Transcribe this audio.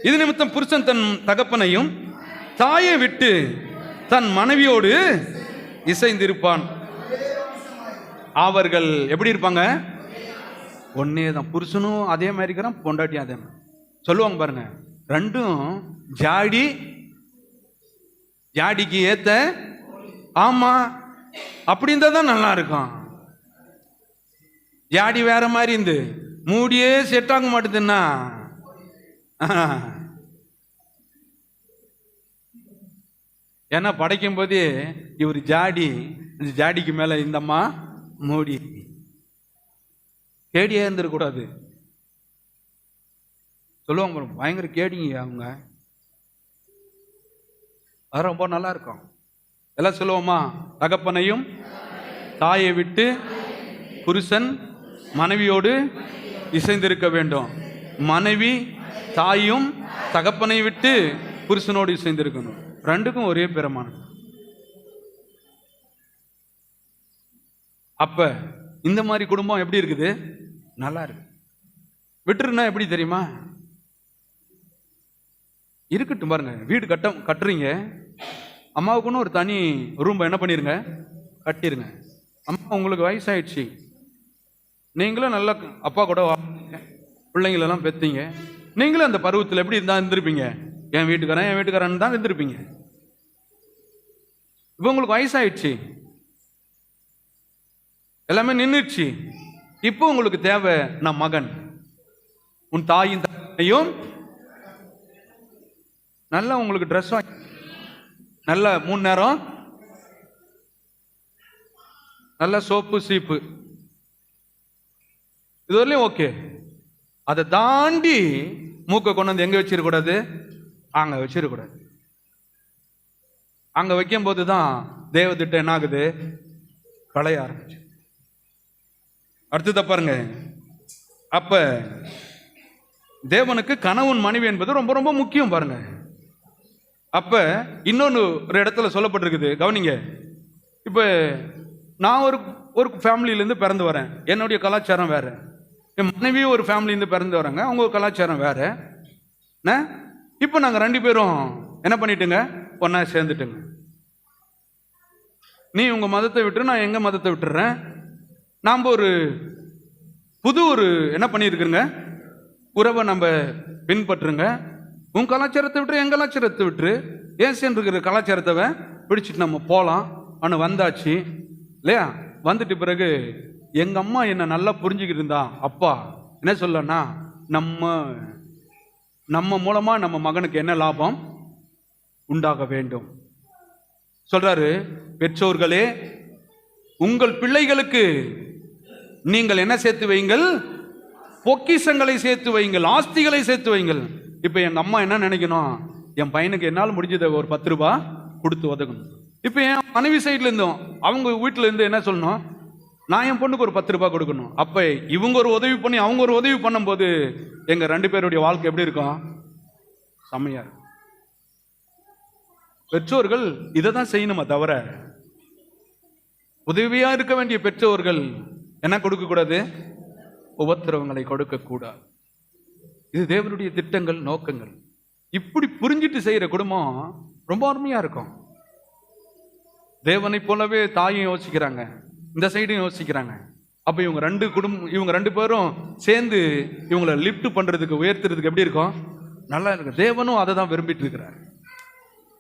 இது நிமித்தம் புருஷன் தன் தகப்பனையும் தாயை விட்டு தன் மனைவியோடு இசைந்திருப்பான். அவர்கள் எப்படி இருப்பாங்க? ஒன்னே தான். புருஷனும் அதே மாதிரி இருக்கிறான், பொண்டாட்டியும் அதே மாதிரி சொல்லுவாங்க பாருங்க. ரெண்டும் ஜாடி ஜாடிக்கு ஏத்த. ஆமா, அப்படி இருந்தா தான் நல்லா இருக்கும். ஜாடி வேற மாதிரி இருந்து மூடியே செட் ஆக மாட்டேதுன்னா ஏன்னா படைக்கும் போதே இவர் ஜாடி, இந்த ஜாடிக்கு மேல இந்தம்மா மூடி. கேடியா இருந்துடக்கூடாது. சொல்லுவாங்க பயங்கர கேடிங்க அவங்க, அது ரொம்ப நல்லா இருக்கும். எல்லாம் சொல்லுவோமா? தகப்பனையும் தாயை விட்டு புருஷன் மனைவியோடு இசைந்திருக்க வேண்டும். மனைவி தாயும் தகப்பனை விட்டு புருஷனோடு இசைந்திருக்கணும். ரெண்டுக்கும் ஒரே பிரமாணம். அப்ப இந்த மாதிரி குடும்பம் எப்படி இருக்குது? நல்லா இருக்கு. விட்டுருன்னா எப்படி தெரியுமா? இருக்கட்டும் பாருங்க. வீடு கட்டுறீங்க, அம்மாவுக்குன்னு ஒரு தனி ரூம் என்ன பண்ணிருங்க, கட்டிருங்க. அம்மா உங்களுக்கு வயசாயிடுச்சு, நீங்களும் நல்லா அப்பா கூட பிள்ளைங்களெல்லாம் பெத்தீங்க. நீங்களும் அந்த பருவத்தில் எப்படி இருந்திருப்பீங்க? என் வீட்டுக்காரன் தான் இருந்திருப்பீங்க. இப்போ உங்களுக்கு வயசாயிடுச்சு, எல்லாமே நின்றுச்சு. இப்போ உங்களுக்கு தேவை நான் மகன். உன் தாயின் தந்தையும் நல்லா உங்களுக்கு ட்ரெஸ் வாங்கி, நல்ல 3 நேரம் நல்ல சோப்பு சீப்பு, இது வரலையும் ஓகே. அதை தாண்டி மூக்கை கொண்டு வந்து எங்க வச்சிருக்கூடாது? அங்க வச்சிருக்கூடாது. அங்க வைக்கும் போதுதான் தேவதிட்டம் என்ன ஆகுது? களைய ஆரம்பிச்சு. அடுத்தத பாருங்க. அப்ப தேவனுக்கு கணவன் மனைவி என்பது ரொம்ப ரொம்ப முக்கியம் பாருங்க. அப்ப இன்னொன்னு ஒரு இடத்துல சொல்லப்பட்டிருக்குது, கவனிங்க. இப்ப நான் ஒரு ஃபேமிலியிலேருந்து பிறந்து வரேன், என்னுடைய கலாச்சாரம் வேற. என் மனைவியும் ஒரு ஃபேமிலியிலேருந்து பிறந்து வராங்க, அவங்க கலாச்சாரம் வேற. இப்போ நாங்கள் 2 பேரும் என்ன பண்ணிட்டுங்க? ஒன்னா சேர்ந்துட்டுங்க. நீ உங்க மதத்தை விட்டு, நான் எங்க மதத்தை விட்டுறேன். நாம் ஒரு என்ன பண்ணியிருக்குங்க, உறவை நம்ம பின்பற்றுங்க. உன் கலாச்சாரத்தை விட்டு என் கலாச்சாரத்தை விட்டு ஏசியன் இருக்கிற கலாச்சாரத்தை பிடிச்சிட்டு நம்ம போகலாம். ஆனால் வந்தாச்சு இல்லையா? வந்துட்டு பிறகு எங்க அம்மா என்ன நல்லா புரிஞ்சுக்கிட்டு இருந்தா, அப்பா என்ன சொல்லனா, நம்ம மூலமா நம்ம மகனுக்கு என்ன லாபம் உண்டாக வேண்டும் சொல்றாரு. பெற்றோர்களே, உங்கள் பிள்ளைகளுக்கு நீங்கள் என்ன சேர்த்து வைங்கள்? பொக்கிஷங்களை சேர்த்து வைங்கள், ஆஸ்திகளை சேர்த்து வைங்கள். இப்ப எங்க அம்மா என்ன நினைக்கணும்? என் பையனுக்கு என்னால் முடிஞ்சதை ஒரு 10 ரூபாய் கொடுத்து உதகணும். இப்ப என் மனைவி சைட்ல இருந்தோம், அவங்க வீட்டுல இருந்து என்ன சொல்லணும்? நான் என் பொண்ணுக்கு ஒரு 10 ரூபாய் கொடுக்கணும். அப்ப இவங்க ஒரு உதவி பண்ணி அவங்க ஒரு உதவி பண்ணும் போது எங்க 2 பேருடைய வாழ்க்கை எப்படி இருக்கும்? செம்மையா இருக்கும். பெற்றோர்கள் இதை தான் செய்யணுமா தவிர, உதவியா இருக்க வேண்டிய பெற்றோர்கள் என்ன கொடுக்க கூடாது? உபத்திரவங்களை கொடுக்க கூடாது. இது தேவனுடைய திட்டங்கள், நோக்கங்கள். இப்படி புரிஞ்சிட்டு செய்யற குடும்பம் ரொம்ப அருமையா இருக்கும். தேவனை போலவே தாயும் யோசிக்கிறாங்க, இந்த சைடும் யோசிக்கிறாங்க. அப்ப இவங்க 2 பேரும் சேர்ந்து இவங்களை லிஃப்ட் பண்றதுக்கு, உயர்த்துறதுக்கு எப்படி இருக்கும்? நல்லா இருக்கு. தேவனும் அதை தான் விரும்பிட்டு இருக்கிறார்.